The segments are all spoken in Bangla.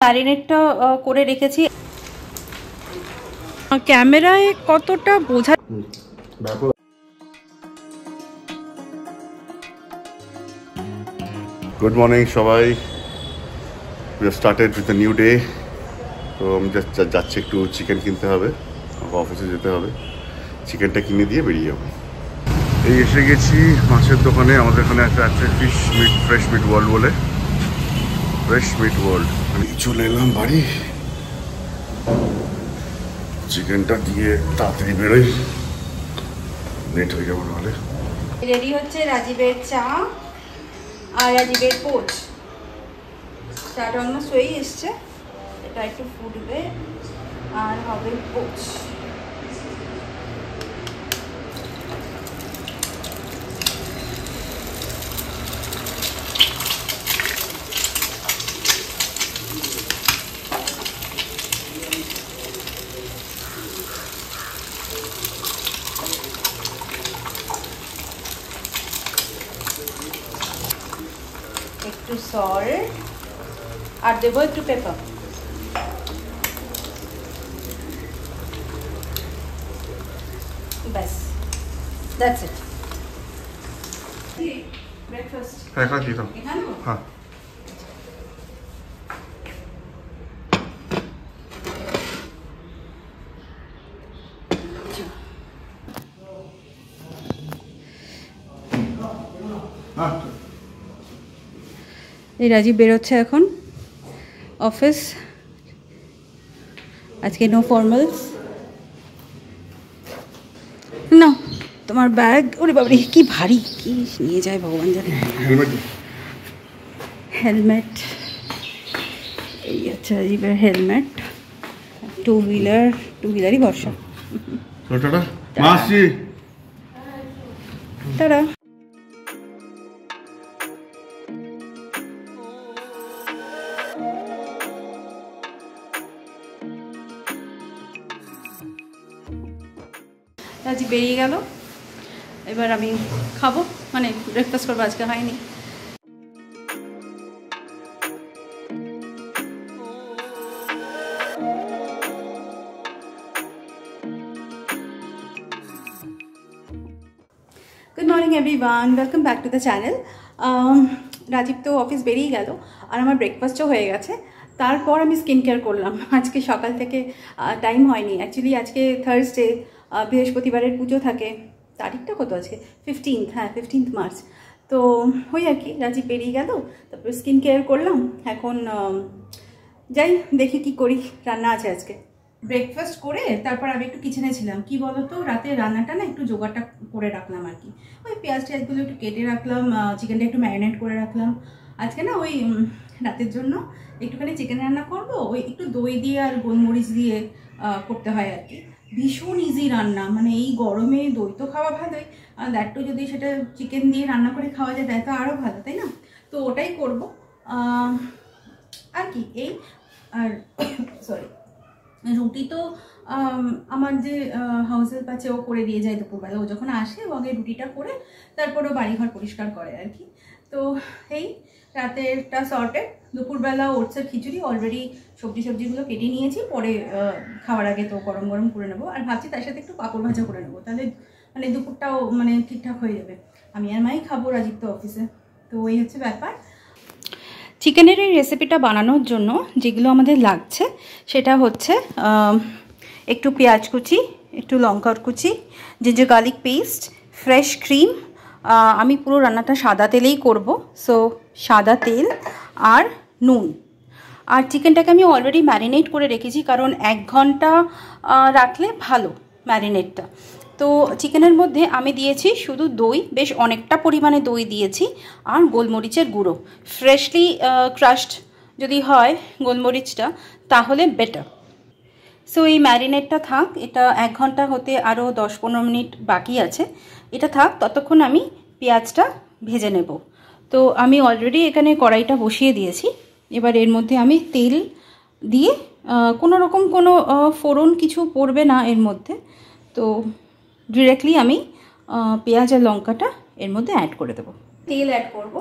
ম্যারিনেটটা করে রেখেছি। ক্যামেরায় কতটা বোঝা গুড মর্নিং সবাই, we have started with a new day. তো আমি যাচ্ছি একটু চিকেন কিনতে হবে, আমাকে অফিসে যেতে হবে, চিকেনটা কিনে দিয়ে বেরিয়ে যাবো। এই এসে গেছি মাছের দোকানে, আমাদের এখানে একটা আছে ফ্রেশ মিট ওয়ার্ল্ড বলে, ফ্রেশ মিট ওয়ার্ল্ড। আমি চলে এলাম বাড়ি, চিকেনটা দিয়ে তাড়াতাড়ি বেরোই, লেট হয়ে যাবো নাহলে। রেডি হচ্ছে রাজীবের চা আর রাজীবের পোচ। চাটা অলমোস্ট হয়েই এসছে, এটা একটু ফুটবে আর হবে পোচ। একটু সল্ট আর দেবো একটু পেপার। ব্যাস, দ্যাটস ইট। ব্রেকফাস্ট হ্যাঁ দিয়ে দাও। হ্যাঁ এই রাজীব বেরোচ্ছে এখন অফিস, আজকে নো ফর্মালস। না তোমার ব্যাগ, ওরে বাবারে কি ভারী, কি নিয়ে যায় ভগবান জানে। হেলমেট, এই হচ্ছে রাজীবের হেলমেট। টু হুইলারই ভরসা। টাটা। রাজীব বেরিয়ে গেল, এবার আমি খাবো, মানে ব্রেকফাস্ট করবো, আজকে হয়নি। Good morning everyone, welcome back to the channel. Rajib তো অফিস বেরিয়ে গেল আর আমার ব্রেকফাস্টও হয়ে গেছে। তারপর আমি স্কিন কেয়ার করলাম। আজকে সকাল থেকে টাইম হয়নি, অ্যাকচুয়ালি আজকে থার্সডে, বৃহস্পতিবারের পুজো থাকে। তারিখটা কত আজকে? 15th, হ্যাঁ 15th মার্চ। তো ওই আর কি, রাজীব বেরিয়ে গেল, তারপর স্কিন কেয়ার করলাম। এখন যাই দেখি কি করি, রান্না আছে আজকে। ব্রেকফাস্ট করে তারপর আমি একটু কিচেনে ছিলাম। কি বলতো, রাতে রান্নাটা না একটু জোগাড়টা করে রাখলাম আর কি। ওই পেঁয়াজ টেয়াজগুলো একটু কেটে রাখলাম, চিকেনটা একটু ম্যারিনেট করে রাখলাম। আজকে না ওই রাতের জন্য একটুখানি চিকেন রান্না করবো, ওই একটু দই দিয়ে আর গোলমরিচ দিয়ে করতে হয় আর কি। ভীষণ ইজি রান্না, মানে এই গরমে দই তো খাওয়া ভালোই, আর দ্যাটটু যদি সেটা চিকেন দিয়ে রান্না করে খাওয়া যায় তাই তো আরও ভালো, তাই না? তো ওটাই করবো আর কি। এই আর সরি, রুটি তো আমার যে হাউস হেল্প আছে ও করে দিয়ে যায় দুপুরবেলা। ও যখন আসে ও আগে রুটিটা করে তারপর ও বাড়িঘর পরিষ্কার করে আর কি। তো এই রাতেরটা সর্টেড, দুপুরবেলা ওটসের খিচুড়ি অলরেডি সবজিগুলো কেটে নিয়েছি, পরে খাওয়ার আগে তো গরম গরম করে নেবো। আর ভাবছি তার সাথে একটু পাঁপড় ভাজা করে নেবো, তাহলে মানে দুপুরটাও মানে ঠিকঠাক হয়ে যাবে। আমি আর মাই খাবো, রাজীব তো অফিসে। তো এই হচ্ছে ব্যাপার। চিকেনের এই রেসিপিটা বানানোর জন্য যেগুলো আমাদের লাগছে সেটা হচ্ছে একটু পেঁয়াজ কুচি, একটু লঙ্কার কুচি, ginger garlic paste, fresh cream. আমি পুরো রান্নাটা সাদা তেলেই করব, সো সাদা তেল আর নুন। আর চিকেনটাকে আমি অলরেডি ম্যারিনেট করে রেখেছি, কারণ 1 ঘন্টা রাখলে ভালো ম্যারিনেটটা। তো চিকেনের মধ্যে আমি দিয়েছি শুধু দই, বেশ অনেকটা পরিমাণে দই দিয়েছি, আর গোলমরিচের গুঁড়ো। ফ্রেশলি ক্রাশড যদি হয় গোলমরিচটা তাহলে বেটার। সো এই ম্যারিনেটটা থাক, এটা 1 ঘন্টা হতে আরও 10-15 মিনিট বাকি আছে। এটা থাক, ততক্ষণ আমি পেঁয়াজটা ভেজে নেব। তো আমি অলরেডি এখানে কড়াইটা বসিয়ে দিয়েছি। এবার এর মধ্যে আমি তেল দিয়ে, কোনো রকম কোনো ফোড়ন কিছু পড়বে না এর মধ্যে, তো ডিরেক্টলি আমি পেঁয়াজ আর লঙ্কাটা এর মধ্যে অ্যাড করে দেবো। তেল অ্যাড করব,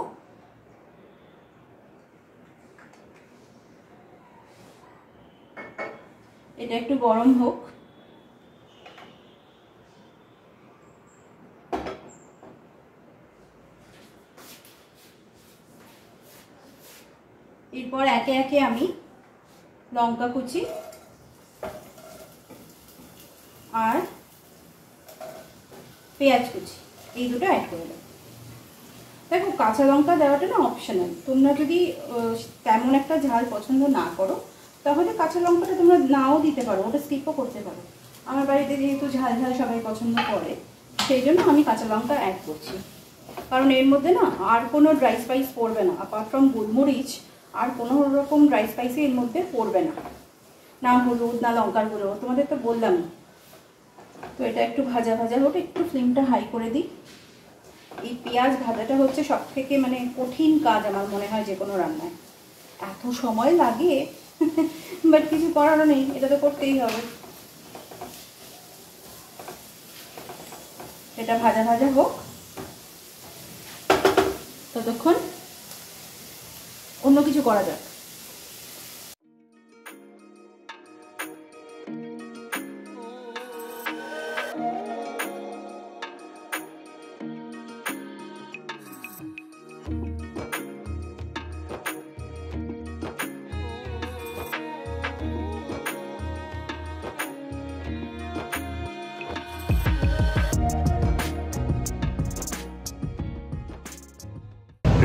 এটা একটু গরম হোক। এরপর একে একে আমি লঙ্কা কুচি আর পেঁয়াজ কুচি এই দুটো অ্যাড করে দেবো। দেখো কাঁচা লঙ্কা দেওয়াটা না অপশনাল, তোমরা যদি তেমন একটা ঝাল পছন্দ না করো তাহলে কাঁচা লঙ্কাটা তোমরা নাও দিতে পারো, ওটা স্কিপও করতে পারো। আমার বাড়িতে যেহেতু ঝাল ঝাল সবাই পছন্দ করে সেই জন্য আমি কাঁচা লঙ্কা অ্যাড করছি, কারণ এর মধ্যে না আর কোনো ড্রাই স্পাইস পড়বে না, অ্যাপার্ট ফ্রম গোলমরিচ আর কোনো রকম ড্রাই স্পাইসই এর মধ্যে পড়বে না, না হলুদ না লঙ্কার গুঁড়ো, তোমাদের তো বললাম। তো এটা একটু ভাজা ভাজা হোক, একটু ফ্লেমটা হাই করে দিই। এই পেঁয়াজ ভাজাটা হচ্ছে সব থেকে মানে কঠিন কাজ আমার মনে হয় যে কোনো রান্নায়, এত সময় লাগে বাট কিছু করারও নেই, এটা তো করতেই হবে। এটা ভাজা ভাজা হোক, ততক্ষণ অন্য কিছু করা যাক।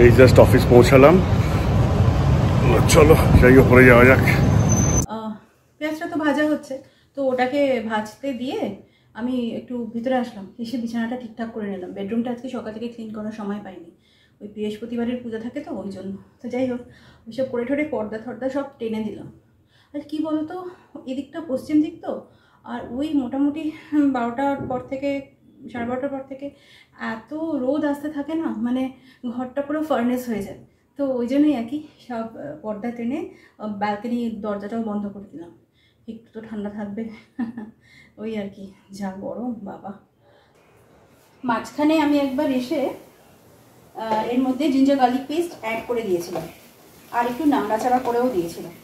এই জাস্ট অফিস পৌঁছালাম, চলো যাই উপরে যাওয়া যাক। পেঁয়াজটা তো ভাজা হচ্ছে, তো ওটাকে ভাজতে দিয়ে আমি একটু ভিতরে আসলাম, এসে বিছানাটা ঠিকঠাক করে নিলাম। বেডরুমটা আজকে সকাল থেকে ক্লিন করার সময় পাইনি, ওই বৃহস্পতিবারের পূজা থাকে তো ওই জন্য। তো যাই হোক, ওইসব করে ঠরে পর্দা থর্দা সব টেনে দিলাম। আর কী বলতো, এদিকটা পশ্চিম দিক তো, আর ওই মোটামুটি 12টার পর থেকে 12:30টার পর থেকে এত রোদ আসতে থাকে না, মানে ঘরটা পুরো ফার্নেস হয়ে যায়। তো ওই জন্যই আর কি সব পর্দা টেনে ব্যালকনির দরজাটাও বন্ধ করে দিলাম, একটু তো ঠান্ডা থাকবে ওই আর কি। যা গরম বাবা। মাঝখানে আমি একবার এসে এর মধ্যে জিঞ্জার গার্লিক পেস্ট অ্যাড করে দিয়েছিলাম আর একটু নাড়াচাড়া করেও দিয়েছিলাম।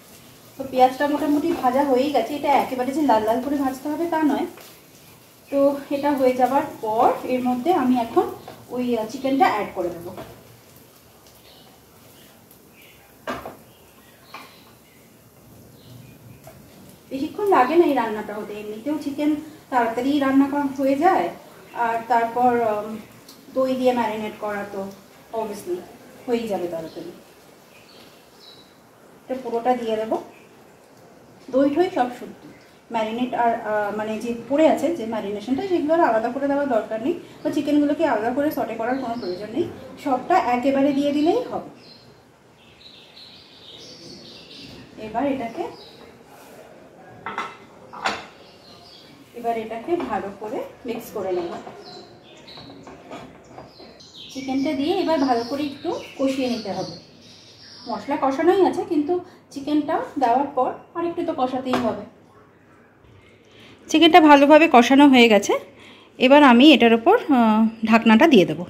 তো পেঁয়াজটা মোটামুটি ভাজা হয়েই গেছে, এটা একেবারে যে লাল লাল করে ভাজতে হবে তা নয়। তো এটা হয়ে যাবার পর এর মধ্যে আমি এখন ওই চিকেনটা অ্যাড করে দেবো। বেশিক্ষণ লাগে না এই রান্নাটা হতে, এমনিতেও চিকেন তাড়াতাড়ি রান্না করা হয়ে যায়। আর তারপর দই দিয়ে ম্যারিনেট করা তো অবভিয়াসলি হয়েই যাবে তাড়াতাড়ি। এটা পুরোটা দিয়ে দেবো, দই ঠই সব শুদ্ধ। ম্যারিনেট আর মানে যে পড়ে আছে যে ম্যারিনেশনটা, সেগুলো আর আলাদা করে দেওয়ার দরকার নেই, বা চিকেনগুলোকে আলাদা করে সটে করার কোনো প্রয়োজন নেই, সবটা একেবারে দিয়ে দিলেই হবে। এবার এটাকে ভালো করে মিক্স করে নেব। চিকেনটা দিয়ে এবার ভালো করে একটু কষিয়ে নিতে হবে। মশলা কষানোই আছে, কিন্তু চিকেনটা দেওয়ার পর আর একটু তো কষাতেই হবে। চিকেনটা ভালোভাবে কষানো হয়ে গেছে, এবার আমি এটার উপর ঢাকনাটা দিয়ে দেবো।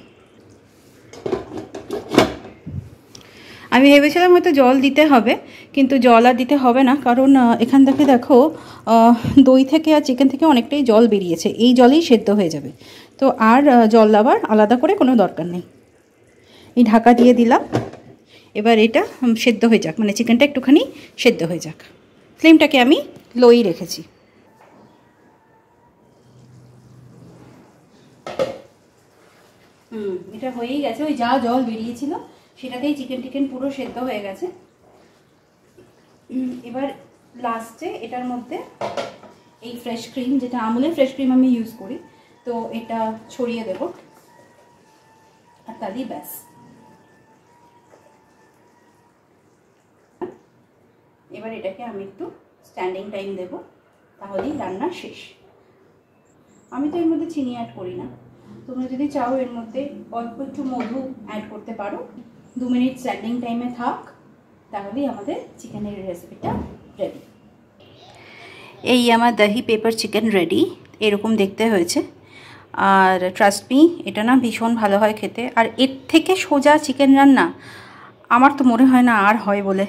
আমি ভেবেছিলাম হয়তো জল দিতে হবে, কিন্তু জল আর দিতে হবে না, কারণ এখান থেকে দেখো দই থেকে আর চিকেন থেকে অনেকটাই জল বেরিয়েছে, এই জলেই সেদ্ধ হয়ে যাবে। তো আর জল দেওয়ার আলাদা করে কোনো দরকার নেই। এই ঢাকা দিয়ে দিলাম, এবার এটা সেদ্ধ হয়ে যাক, মানে চিকেনটা একটুখানি সেদ্ধ হয়ে যাক। ফ্লেমটাকে আমি লোই রেখেছি। এটা হয়েই গেছে, ওই যা জল বেরিয়েছিল সেটাতেই চিকেন পুরো সেদ্ধ হয়ে গেছে। এবার লাস্টে এটার মধ্যে এই ফ্রেশ ক্রিম, যেটা আমুলের ফ্রেশ ক্রিম আমি ইউজ করি, তো এটা ছড়িয়ে দেব, আর তাহলেই ব্যাস। এবার এটাকে আমি একটু স্ট্যান্ডিং টাইম দেব, তাহলেই রান্না শেষ। আমি তো এর মধ্যে চিনি অ্যাড করি না, তোমরা যদি চাও এর মধ্যে অল্প একটু মধু অ্যাড করতে পারো। 2 মিনিট স্ট্যান্ডিং টাইমে থাক, তাহলেই আমাদের চিকেনের রেসিপিটা রেডি। এই আমার দহি পেপার চিকেন রেডি, এরকম দেখতে হয়েছে। আর ট্রাস্ট মি, এটা না ভীষণ ভালো হয় খেতে। আর এর থেকে সোজা চিকেন রান্না আমার তো মনে হয় না আর হয় বলে।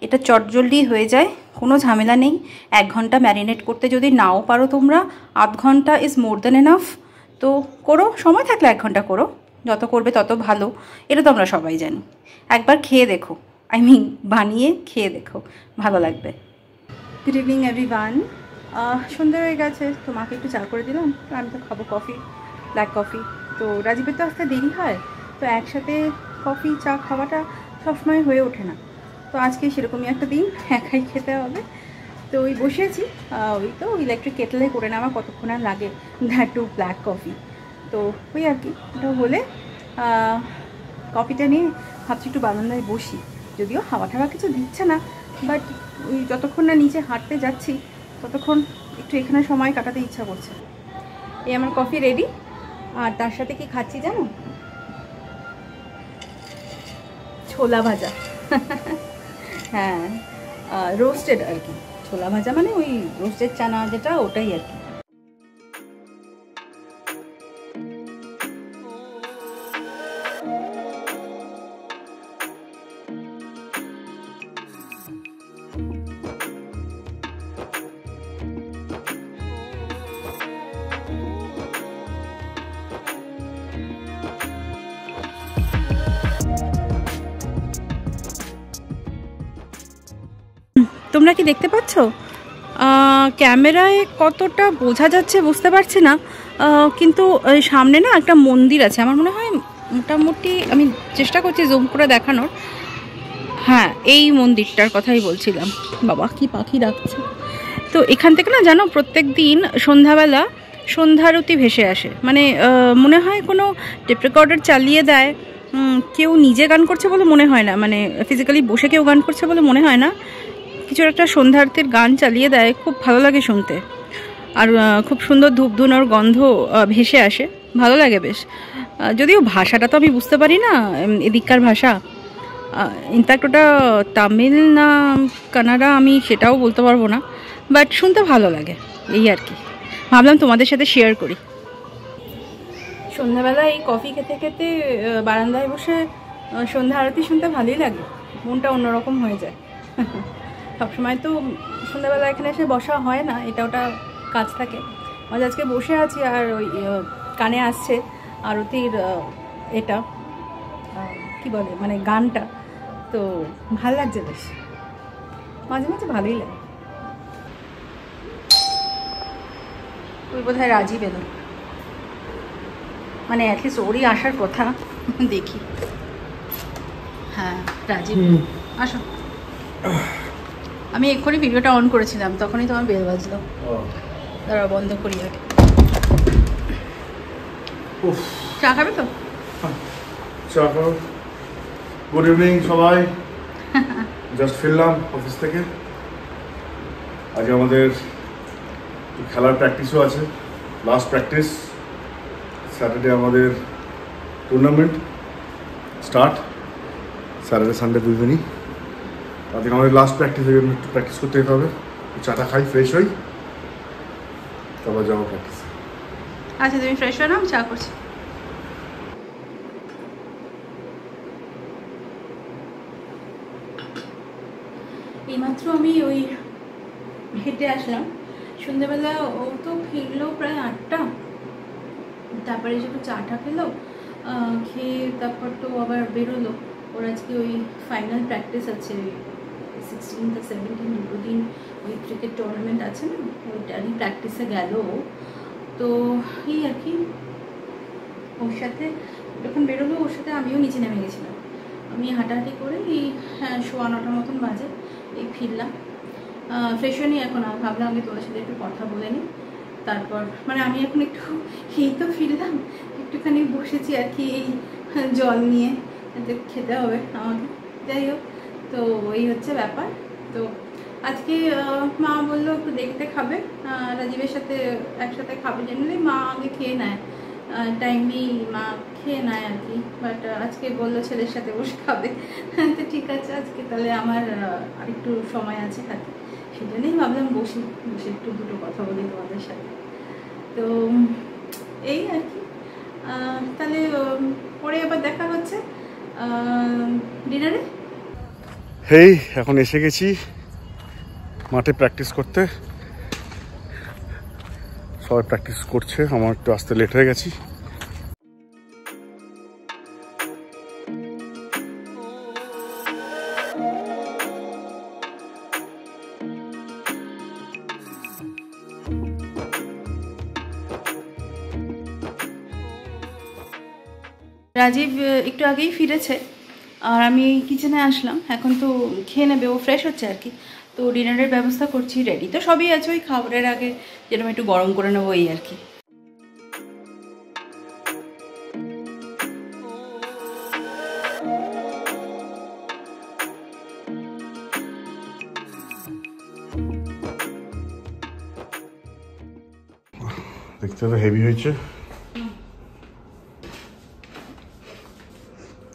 এটা চটজলদি হয়ে যায়, কোনো ঝামেলা নেই। 1 ঘন্টা ম্যারিনেট করতে যদি নাও পারো তোমরা, 1/2 ঘন্টা ইজ মোর দ্যান এনাফ। তো করো, সময় থাকলে 1 ঘন্টা করো, যত করবে তত ভালো, এটা তো আমরা সবাই জানি। একবার খেয়ে দেখো, বানিয়ে খেয়ে দেখো, ভালো লাগবে। Good evening everyone. সন্ধ্যা হয়ে গেছে, তোমাকে একটু চা করে দিলাম, আমি তো খাবো কফি, ব্ল্যাক কফি। তো রাজীবের তো আসতে দেরি হয়, তো একসাথে কফি চা খাওয়াটা সবসময় হয়ে ওঠে না। তো আজকে সেরকমই একটা দিন, একাই খেতে হবে। তো ওই বসেছি, ওই তো ইলেকট্রিক কেটলে করে নেওয়া, কতক্ষণ আর লাগে, দ্যাট টু ব্ল্যাক কফি। তো ওই আর কি, ওটা হলে কফিটা নিয়ে ভাবছি একটু বারান্দায় বসি। যদিও হাওয়া টাওয়া কিছু দিচ্ছে না, বাট ওই যতক্ষণ না নিচে হাঁটতে যাচ্ছি ততক্ষণ একটু এখানে সময় কাটাতে ইচ্ছা করছে। এই আমার কফি রেডি, আর তার সাথে কি খাচ্ছি জানো? ছোলা ভাজা। হ্যাঁ, রোস্টেড আর কি। ছোলা ভাজা মানে ওই রোস্টেড চানা যেটা, ওটাই আর কি। তোমরা কি দেখতে পাচ্ছ? ক্যামেরায় কতটা বোঝা যাচ্ছে বুঝতে পারছি না, কিন্তু সামনে না একটা মন্দির আছে, আমার মনে হয় মোটামুটি, আমি চেষ্টা করছি জুম করে দেখানোর। হ্যাঁ, এই মন্দিরটার কথাই বলছিলাম। বাবা কি পাখি ডাকছে। তো এখান থেকে না জানো, প্রত্যেক দিন সন্ধ্যাবেলা সন্ধ্যারতি ভেসে আসে, মানে মনে হয় কোনো টেপ রেকর্ডার চালিয়ে দেয়, কেউ নিজে গান করছে বলে মনে হয় না, মানে ফিজিক্যালি বসে কেউ গান করছে বলে মনে হয় না, কিছু একটা সন্ধ্যারতির গান চালিয়ে দেয়, খুব ভালো লাগে শুনতে। আর খুব সুন্দর ধূপধুনোর গন্ধ ভেসে আসে, ভালো লাগে বেশ। যদিও ভাষাটা তো আমি বুঝতে পারি না, এদিককার ভাষা, ইনফ্যাক্ট ওটা তামিল না কানাডা আমি সেটাও বলতে পারবো না, বাট শুনতে ভালো লাগে, এই আর কি। ভাবলাম তোমাদের সাথে শেয়ার করি। সন্ধ্যাবেলা এই কফি খেতে খেতে বারান্দায় বসে সন্ধ্যা আরতি শুনতে ভালোই লাগে, মনটা অন্যরকম হয়ে যায়। সবসময় তো সন্ধ্যাবেলা এখানে এসে বসা হয় না, এটা ওটা কাজ থাকে। আজকে বসে আছি, আর ওই কানে আসছে আরতির এটা কি বলে, মানে গানটা, তো ভাল লাগছে বেশ, মাঝে মাঝে ভালোই লাগে। ওই বোধহয় রাজীব এলো, মানে অ্যাটলিস্ট ওরই আসার কথা, দেখি। হ্যাঁ রাজীব, আসো। আমি এক্ষুনি ভিডিওটা অন করেছিলাম, তখনই তোমার বেল বাজলো, দাঁড়া বন্ধ করি আগে। চা খাবে তো? চা খাও। গুড ইভিনিং সবাই। জাস্ট ফিরলাম অফিস থেকে। আজ আমাদের খেলার প্র্যাকটিসও আছে, লাস্ট প্র্যাকটিস। স্যাটারডে আমাদের টুর্নামেন্ট স্টার্ট, স্যাটারডে সানডে দুই দিনই। আজকে আমাদের লাস্ট প্র্যাকটিস, হয়ে একটু প্র্যাকটিস করতে যেতে হবে। চাটা খাই, ফ্রেশ হই, তারপর যাবো প্র্যাকটিস। আচ্ছা তুমি ফ্রেশ হয়ে নাও, চা করছি। এইমাত্র আমি ওই হেঁটে আসলাম, সন্ধ্যেবেলা ও তো ফিরলো প্রায় 8টা, তারপরে একটু চাটা খেলো, খেয়ে তারপর তো আবার বেরোলো। ওর আজকে ওই ফাইনাল প্র্যাকটিস আছে, 16 আর 17 দুটো দিন ওই ক্রিকেট টুর্নামেন্ট আছে না, ওইটারই প্র্যাকটিসে গেল। তো এই আর কি, ওর সাথে যখন বেরোলো ওর সাথে আমিও নিচে নেমে গেছিলাম। আমি হাঁটাহাঁটি করে এই 9:15 মতন বাজে এই ফিরলাম। ফ্রেশ হয়নি এখন, ভাবলাম আমি তোদের সাথে একটু কথা বলে নিই, তারপর মানে আমি এখন একটু এই তো ফিরলাম, একটুখানি বসেছি আর কি, এই জল নিয়ে খেতে হবে আমাকে, যাই হোক। তো এই হচ্ছে ব্যাপার। তো আজকে মা বললো একটু দেখতে খাবে, রাজীবের সাথে একসাথে খাবে, জেনারেলি মা আগে খেয়ে নেয়, টাইমলি মা খেয়ে নেয় আর কি, বাট আজকে বললো ছেলের সাথে বসে খাবে। তো ঠিক আছে, আজকে তাহলে আমার আরেকটু সময় আছে হাতে, সেই জন্যই ভাবলাম বসে একটু দুটো কথা বলি তোমাদের সাথে। তো এই আর কি, তাহলে পরে আবার দেখা হচ্ছে ডিনারে। এই এখন এসে গেছি মাঠে প্র্যাকটিস করতে। সবাই প্র্যাকটিস করছে, আমার একটু আসতে লেট হয়ে গেছি। রাজীব একটু আগেই ফিরেছে আর আমি কিচেনে আসলাম। এখন তো খেয়ে নেবে, ও ফ্রেশ হচ্ছে আর কি। তো ডিনারের ব্যবস্থা করছি, রেডি তো সবই আছে, ওই খাবারের আগে যেরকম একটু গরম করে নেবো এই আর কি। দেখতে তো হেভি হয়েছে।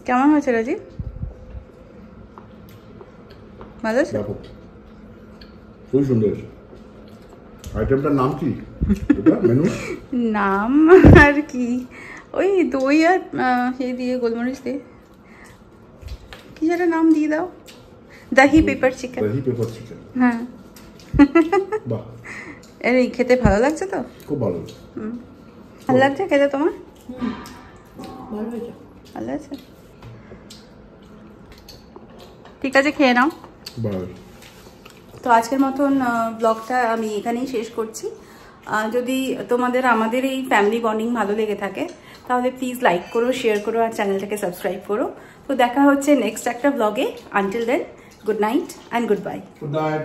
কেমন হয়েছে রাজীব? ভালো আছে? খুবই সুন্দর। আইটেমটার নাম কি? মেনু নাম আর কি, ওই দই আর এই দিয়ে গোলমরিচ দিয়ে কি যেটা নাম দিয়ে দাও, দহি পেপার চিকেন। দহি পেপার চিকেন, হ্যাঁ। বাহ, এই খেতে ভালো লাগছে তো? খুব ভালো। ভালো লাগছে খেতে তোমার? ভালো হয়েছে। ভালো আছে, ঠিক আছে খেয়ে নাও। তো আজকের মতন ব্লগটা আমি এখানেই শেষ করছি। যদি তোমাদের আমাদের এই ফ্যামিলি বন্ডিং ভালো লেগে থাকে তাহলে প্লিজ লাইক করো, শেয়ার করো আর চ্যানেলটাকে সাবস্ক্রাইব করো। তো দেখা হচ্ছে নেক্সট একটা ব্লগে। Until then, good night and goodbye. Good night.